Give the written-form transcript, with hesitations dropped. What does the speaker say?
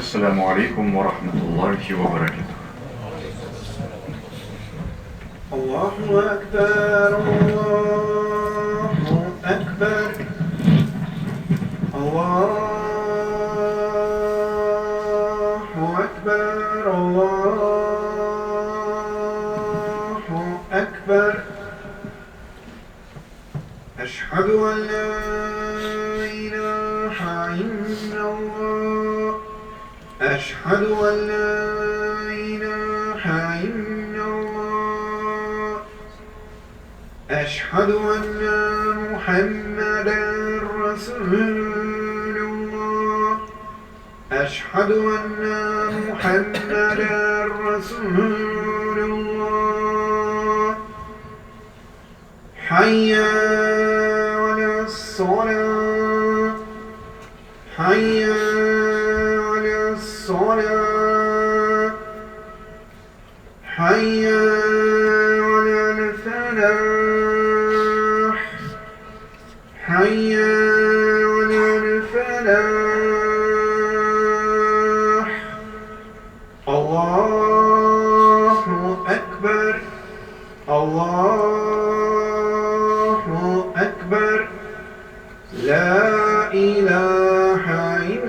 السلام عليكم ورحمة الله وبركاته. الله أكبر الله أكبر الله أكبر الله أكبر. أشهد أن لا إله إلا الله أشهد أن لا إله إلا الله أشهد أن محمدا رسول الله أشهد أن محمدا رسول الله. حي على الصلاة حي على الصلاة حي على الفلاح حي على الفلاح. الله أكبر الله أكبر. لا إله إلا